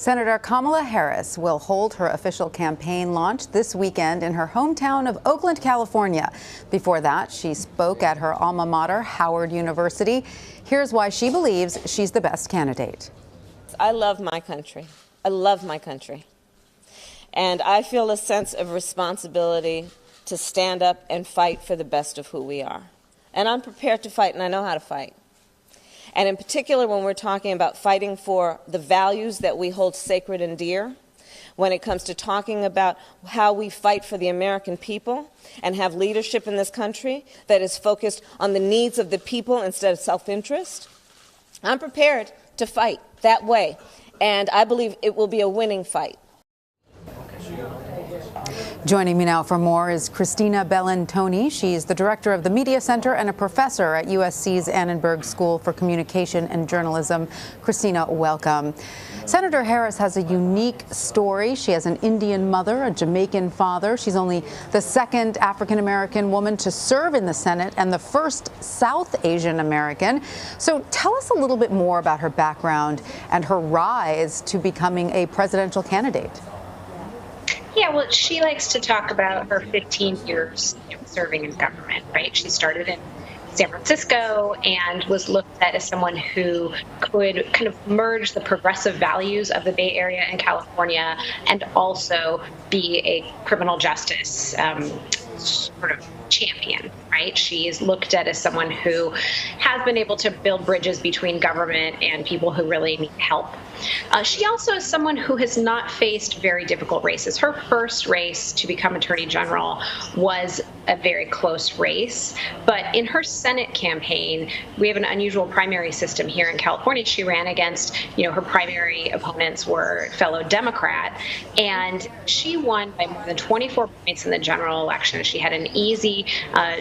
Senator Kamala Harris will hold her official campaign launch this weekend in her hometown of Oakland, California. Before that, she spoke at her alma mater, Howard University. Here's why she believes she's the best candidate. I love my country. I love my country. And I feel a sense of responsibility to stand up and fight for the best of who we are. And I'm prepared to fight, and I know how to fight. And in particular, when we're talking about fighting for the values that we hold sacred and dear, when it comes to talking about how we fight for the American people and have leadership in this country that is focused on the needs of the people instead of self-interest, I'm prepared to fight that way. And I believe it will be a winning fight. Joining me now for more is Christina Bellantoni. She's the director of the Media Center and a professor at USC's Annenberg School for Communication and Journalism. Christina, welcome. Senator Harris has a unique story. She has an Indian mother, a Jamaican father. She's only the second African-American woman to serve in the Senate and the first South Asian American. So tell us a little bit more about her background and her rise to becoming a presidential candidate. Yeah, well, she likes to talk about her 15 years serving in government, right? She started in San Francisco and was looked at as someone who could kind of merge the progressive values of the Bay Area and California and also be a criminal justice sort of champion, right? She is looked at as someone who has been able to build bridges between government and people who really need help. She also is someone who has not faced very difficult races. Her first race to become Attorney General was a very close race, but in her Senate campaign, we have an unusual primary system here in California. She ran against, her primary opponents were fellow Democrat, and she won by more than 24 points in the general election. She had an easy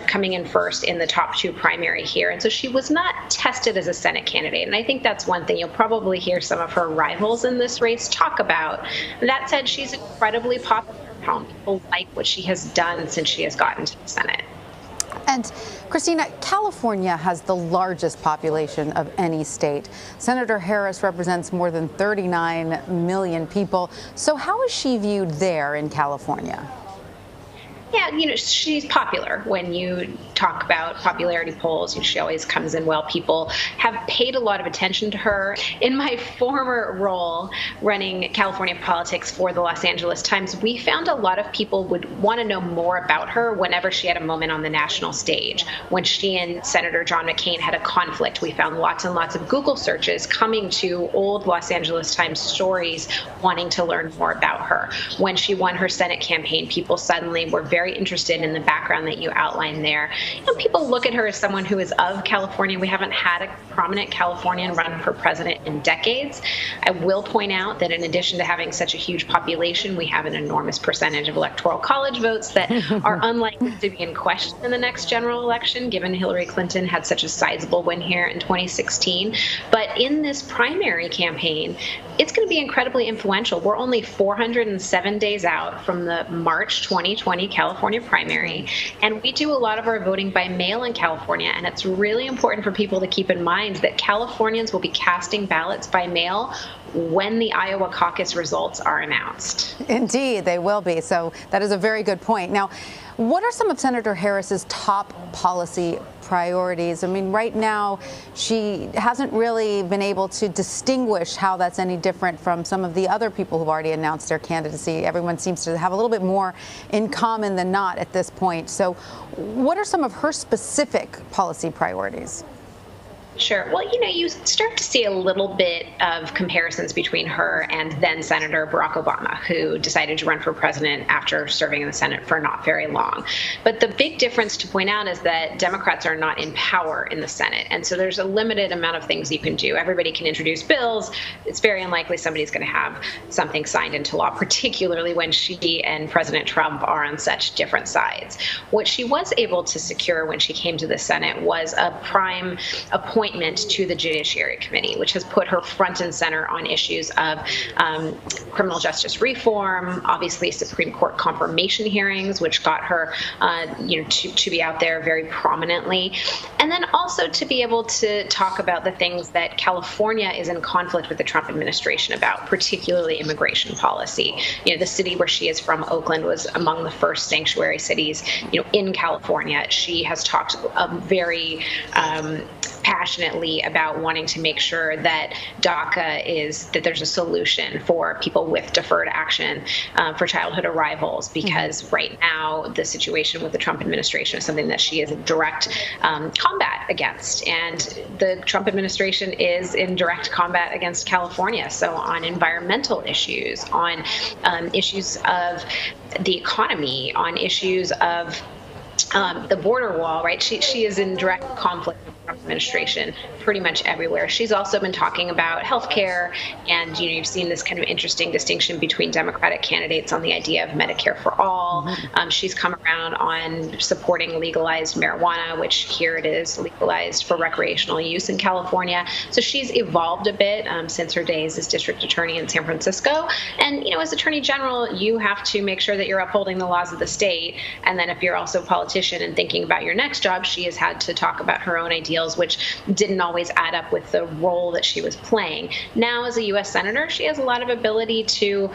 coming in first in the top two primary here, and so she was not tested as a Senate candidate, and I think that's one thing you'll probably hear some of her rivals in this race talk about. That said, she's incredibly popular. People like what she has done since she has gotten to the Senate. And Christina, California has the largest population of any state. Senator Harris represents more than 39 million people. So how is she viewed there in California? Yeah, she's popular. When you talk about popularity polls, she always comes in well. People have paid a lot of attention to her. In my former role running California politics for the Los Angeles Times, we found a lot of people would want to know more about her whenever she had a moment on the national stage. When she and Senator John McCain had a conflict, we found lots and lots of Google searches coming to old Los Angeles Times stories wanting to learn more about her. When she won her Senate campaign, people suddenly were very interested in the background that you outlined there. People look at her as someone who is of California. We haven't had a prominent Californian run for president in decades. I will point out that in addition to having such a huge population, we have an enormous percentage of electoral college votes that are unlikely to be in question in the next general election, given Hillary Clinton had such a sizable win here in 2016. But in this primary campaign, it's going to be incredibly influential. We're only 407 days out from the March 2020 California primary, and we do a lot of our voting by mail in California, and it's really important for people to keep in mind that Californians will be casting ballots by mail when the Iowa caucus results are announced. Indeed, they will be. So that is a very good point. Now, what are some of Senator Harris's top policy priorities? I mean, right now, she hasn't really been able to distinguish how that's any different from some of the other people who've already announced their candidacy. Everyone seems to have a little bit more in common than not at this point. So what are some of her specific policy priorities? Sure. Well, you start to see a little bit of comparisons between her and then Senator Barack Obama, who decided to run for president after serving in the Senate for not very long. But the big difference to point out is that Democrats are not in power in the Senate. And so there's a limited amount of things you can do. Everybody can introduce bills. It's very unlikely somebody's going to have something signed into law, particularly when she and President Trump are on such different sides. What she was able to secure when she came to the Senate was a prime appointment appointment to the Judiciary Committee, which has put her front and center on issues of criminal justice reform, obviously Supreme Court confirmation hearings, which got her to be out there very prominently, and then also to be able to talk about the things that California is in conflict with the Trump administration about, particularly immigration policy. The city where she is from, Oakland, was among the first sanctuary cities, in California. She has talked very passionately about wanting to make sure that that there's a solution for people with deferred action for childhood arrivals, because right now the situation with the Trump administration is something that she is in direct combat against, and the Trump administration is in direct combat against California. So on environmental issues, on issues of the economy, on issues of the border wall, right? She is in direct conflict with the Trump administration pretty much everywhere. She's also been talking about healthcare, and you've seen this kind of interesting distinction between Democratic candidates on the idea of Medicare for all. She's come around on supporting legalized marijuana, which here it is legalized for recreational use in California. So she's evolved a bit since her days as district attorney in San Francisco. And as Attorney General, you have to make sure that you're upholding the laws of the state. And then if you're also a politician and thinking about your next job, she has had to talk about her own ideals, which didn't always add up with the role that she was playing. Now, as a U.S. Senator, she has a lot of ability to,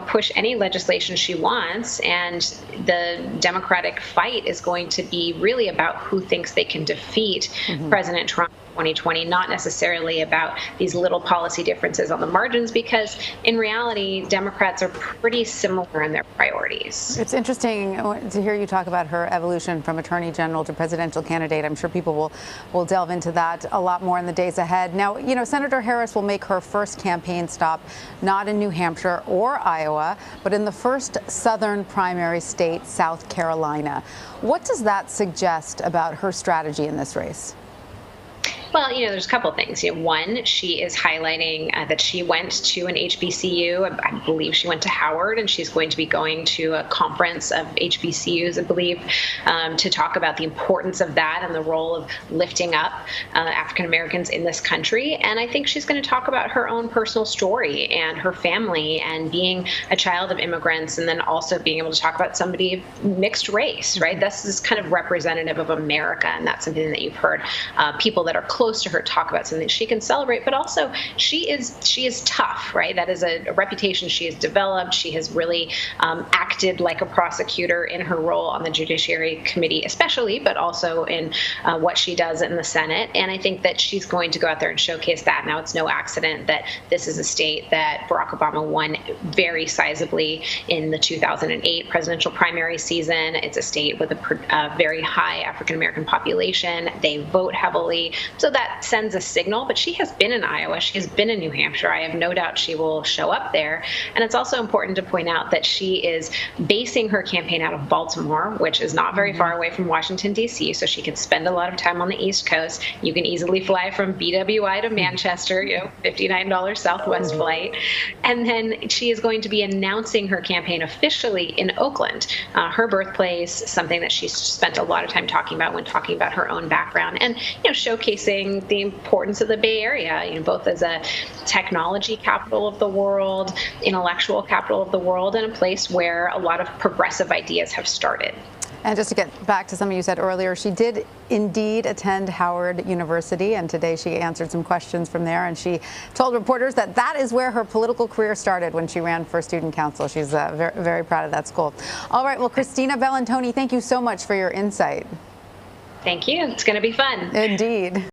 push any legislation she wants, and the Democratic fight is going to be really about who thinks they can defeat President Trump in 2020, not necessarily about these little policy differences on the margins, because in reality, Democrats are pretty similar in their priorities. It's interesting to hear you talk about her evolution from attorney general to presidential candidate. I'm sure people will delve into that a lot more in the days ahead. Now, Senator Harris will make her first campaign stop not in New Hampshire or Iowa, but in the first southern primary state, South Carolina. What does that suggest about her strategy in this race? Well, there's a couple of things. One, she is highlighting that she went to an HBCU. I believe she went to Howard, and she's going to be going to a conference of HBCUs, I believe, to talk about the importance of that and the role of lifting up African Americans in this country. And I think she's going to talk about her own personal story and her family and being a child of immigrants, and then also being able to talk about somebody of mixed race, right? This is kind of representative of America, and that's something that you've heard people that are close to her talk about, something she can celebrate. But also, she is tough, right? That is a reputation she has developed. She has really acted like a prosecutor in her role on the Judiciary Committee, especially, but also in what she does in the Senate. And I think that she's going to go out there and showcase that. Now, it's no accident that this is a state that Barack Obama won very sizably in the 2008 presidential primary season. It's a state with a very high African American population. They vote heavily. So that sends a signal, but she has been in Iowa. She has been in New Hampshire. I have no doubt she will show up there. And it's also important to point out that she is basing her campaign out of Baltimore, which is not very far away from Washington, D.C., so she can spend a lot of time on the East Coast. You can easily fly from BWI to Manchester, $59 Southwest flight. And then she is going to be announcing her campaign officially in Oakland, her birthplace, something that she's spent a lot of time talking about when talking about her own background, and showcasing the importance of the Bay Area, both as a technology capital of the world, intellectual capital of the world, and a place where a lot of progressive ideas have started. And just to get back to something you said earlier, she did indeed attend Howard University, and today she answered some questions from there, and she told reporters that that is where her political career started when she ran for student council. She's very, very proud of that school. All right, well, Christina Bellantoni, thank you so much for your insight. Thank you. It's going to be fun. Indeed.